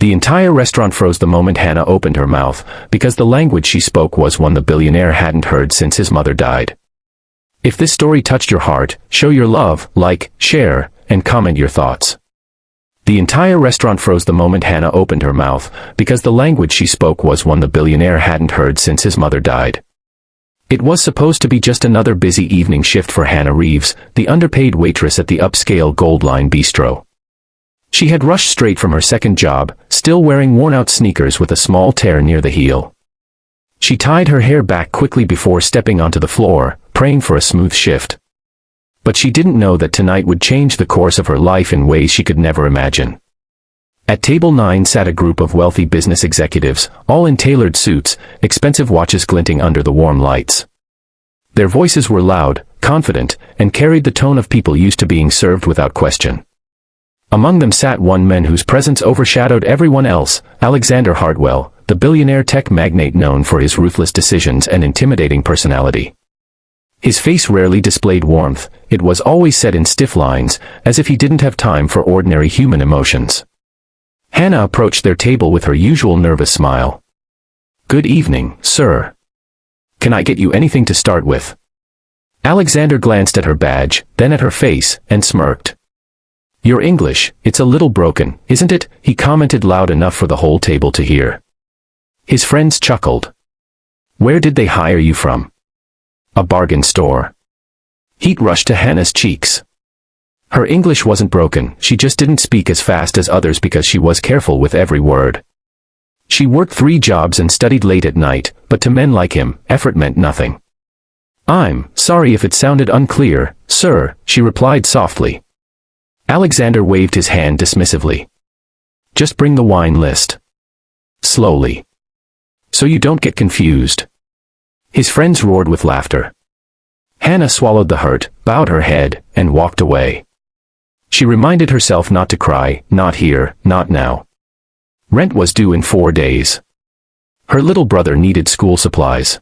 The entire restaurant froze the moment Hannah opened her mouth, because the language she spoke was one the billionaire hadn't heard since his mother died. If this story touched your heart, show your love, like, share, and comment your thoughts. The entire restaurant froze the moment Hannah opened her mouth, because the language she spoke was one the billionaire hadn't heard since his mother died. It was supposed to be just another busy evening shift for Hannah Reeves, the underpaid waitress at the upscale Gold Line Bistro. She had rushed straight from her second job, still wearing worn-out sneakers with a small tear near the heel. She tied her hair back quickly before stepping onto the floor, praying for a smooth shift. But she didn't know that tonight would change the course of her life in ways she could never imagine. At table 9 sat a group of wealthy business executives, all in tailored suits, expensive watches glinting under the warm lights. Their voices were loud, confident, and carried the tone of people used to being served without question. Among them sat one man whose presence overshadowed everyone else, Alexander Hartwell, the billionaire tech magnate known for his ruthless decisions and intimidating personality. His face rarely displayed warmth, it was always set in stiff lines, as if he didn't have time for ordinary human emotions. Hannah approached their table with her usual nervous smile. "Good evening, sir. Can I get you anything to start with?" Alexander glanced at her badge, then at her face, and smirked. "Your English, it's a little broken, isn't it?" he commented loud enough for the whole table to hear. His friends chuckled. "Where did they hire you from?" "A bargain store." Heat rushed to Hannah's cheeks. Her English wasn't broken, she just didn't speak as fast as others because she was careful with every word. She worked 3 jobs and studied late at night, but to men like him, effort meant nothing. "I'm sorry if it sounded unclear, sir," she replied softly. Alexander waved his hand dismissively. "Just bring the wine list. Slowly. So you don't get confused." His friends roared with laughter. Hannah swallowed the hurt, bowed her head, and walked away. She reminded herself not to cry, not here, not now. Rent was due in 4 days. Her little brother needed school supplies.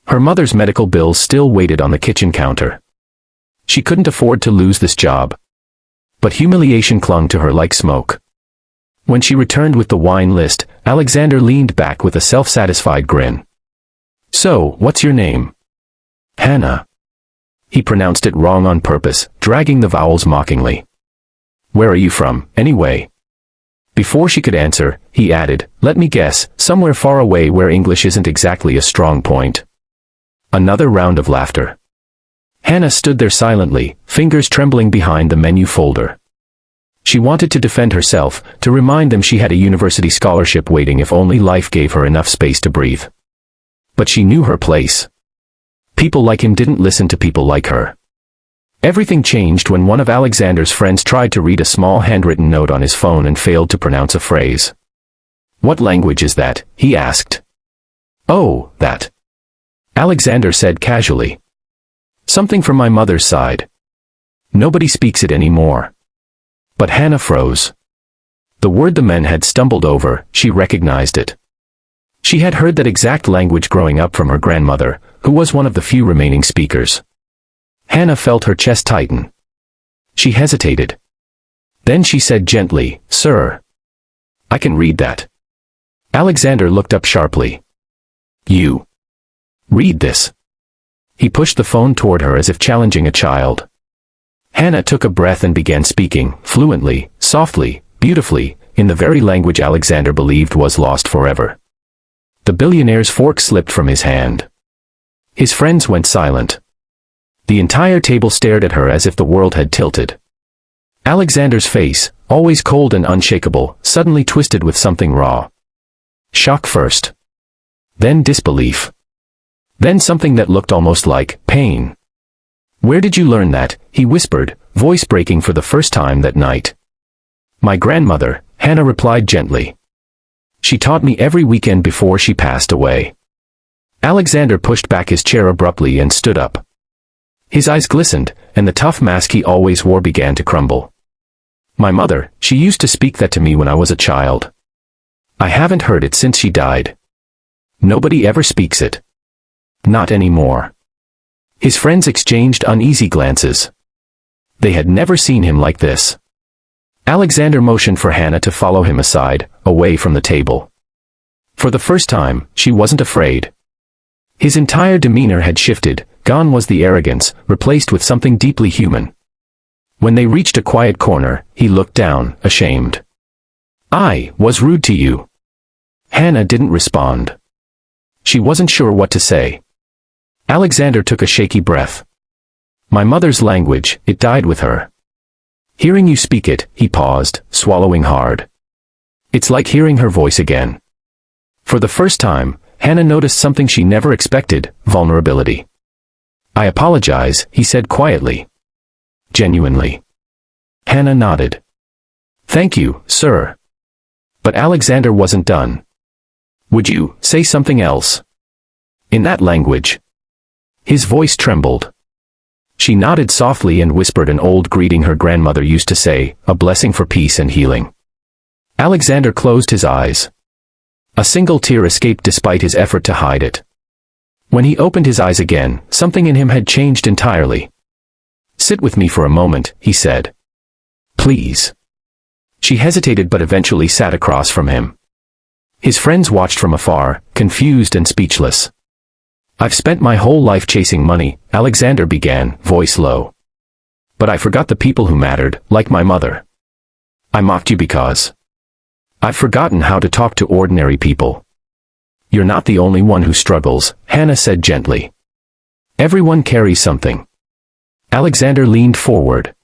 Her mother's medical bills still waited on the kitchen counter. She couldn't afford to lose this job. But humiliation clung to her like smoke. When she returned with the wine list, Alexander leaned back with a self-satisfied grin. "So, what's your name?" "Hannah." He pronounced it wrong on purpose, dragging the vowels mockingly. "Where are you from, anyway?" Before she could answer, he added, "Let me guess, somewhere far away where English isn't exactly a strong point." Another round of laughter. Hannah stood there silently, fingers trembling behind the menu folder. She wanted to defend herself, to remind them she had a university scholarship waiting if only life gave her enough space to breathe. But she knew her place. People like him didn't listen to people like her. Everything changed when one of Alexander's friends tried to read a small handwritten note on his phone and failed to pronounce a phrase. "What language is that?" he asked. "Oh, that," Alexander said casually. "Something from my mother's side. Nobody speaks it anymore." But Hannah froze. The word the men had stumbled over, she recognized it. She had heard that exact language growing up from her grandmother, who was one of the few remaining speakers. Hannah felt her chest tighten. She hesitated. Then she said gently, "Sir, I can read that." Alexander looked up sharply. "You read this?" He pushed the phone toward her as if challenging a child. Hannah took a breath and began speaking, fluently, softly, beautifully, in the very language Alexander believed was lost forever. The billionaire's fork slipped from his hand. His friends went silent. The entire table stared at her as if the world had tilted. Alexander's face, always cold and unshakable, suddenly twisted with something raw. Shock first. Then disbelief. Then something that looked almost like pain. "Where did you learn that?" he whispered, voice breaking for the first time that night. "My grandmother," Hannah replied gently. "She taught me every weekend before she passed away." Alexander pushed back his chair abruptly and stood up. His eyes glistened, and the tough mask he always wore began to crumble. "My mother, she used to speak that to me when I was a child. I haven't heard it since she died. Nobody ever speaks it. Not anymore." His friends exchanged uneasy glances. They had never seen him like this. Alexander motioned for Hannah to follow him aside, away from the table. For the first time, she wasn't afraid. His entire demeanor had shifted, gone was the arrogance, replaced with something deeply human. When they reached a quiet corner, he looked down, ashamed. "I was rude to you." Hannah didn't respond. She wasn't sure what to say. Alexander took a shaky breath. "My mother's language, it died with her. Hearing you speak it," he paused, swallowing hard. "It's like hearing her voice again." For the first time, Hannah noticed something she never expected, vulnerability. "I apologize," he said quietly. "Genuinely." Hannah nodded. "Thank you, sir." But Alexander wasn't done. "Would you say something else? In that language?" His voice trembled. She nodded softly and whispered an old greeting her grandmother used to say, a blessing for peace and healing. Alexander closed his eyes. A single tear escaped despite his effort to hide it. When he opened his eyes again, something in him had changed entirely. "Sit with me for a moment," he said. "Please." She hesitated but eventually sat across from him. His friends watched from afar, confused and speechless. "I've spent my whole life chasing money," Alexander began, voice low. "But I forgot the people who mattered, like my mother. I mocked you because I've forgotten how to talk to ordinary people." "You're not the only one who struggles," Hannah said gently. "Everyone carries something." Alexander leaned forward.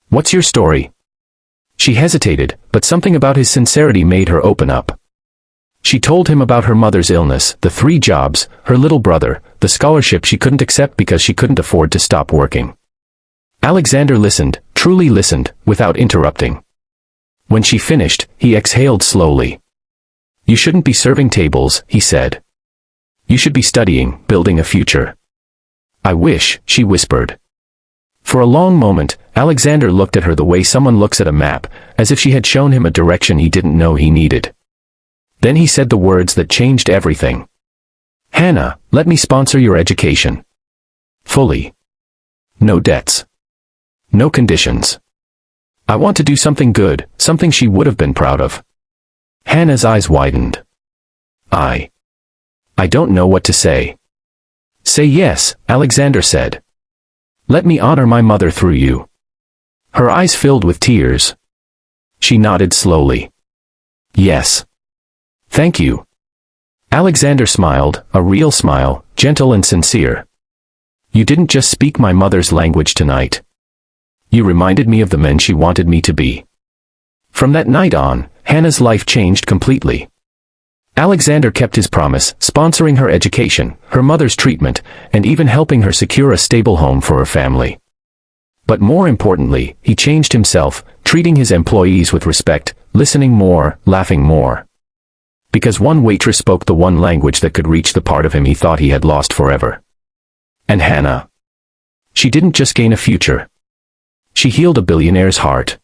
"What's your story?" She hesitated, but something about his sincerity made her open up. She told him about her mother's illness, the 3 jobs, her little brother, the scholarship she couldn't accept because she couldn't afford to stop working. Alexander listened, truly listened, without interrupting. When she finished, he exhaled slowly. "You shouldn't be serving tables," he said. "You should be studying, building a future." "I wish," she whispered. For a long moment, Alexander looked at her the way someone looks at a map, as if she had shown him a direction he didn't know he needed. Then he said the words that changed everything. "Hannah, let me sponsor your education. Fully. No debts. No conditions. I want to do something good, something she would have been proud of." Hannah's eyes widened. I don't know what to say." "Say yes," Alexander said. "Let me honor my mother through you." Her eyes filled with tears. She nodded slowly. "Yes. Thank you." Alexander smiled, a real smile, gentle and sincere. "You didn't just speak my mother's language tonight. You reminded me of the men she wanted me to be." From that night on, Hannah's life changed completely. Alexander kept his promise, sponsoring her education, her mother's treatment, and even helping her secure a stable home for her family. But more importantly, he changed himself, treating his employees with respect, listening more, laughing more. Because one waitress spoke the one language that could reach the part of him he thought he had lost forever. And Hannah. She didn't just gain a future. She healed a billionaire's heart.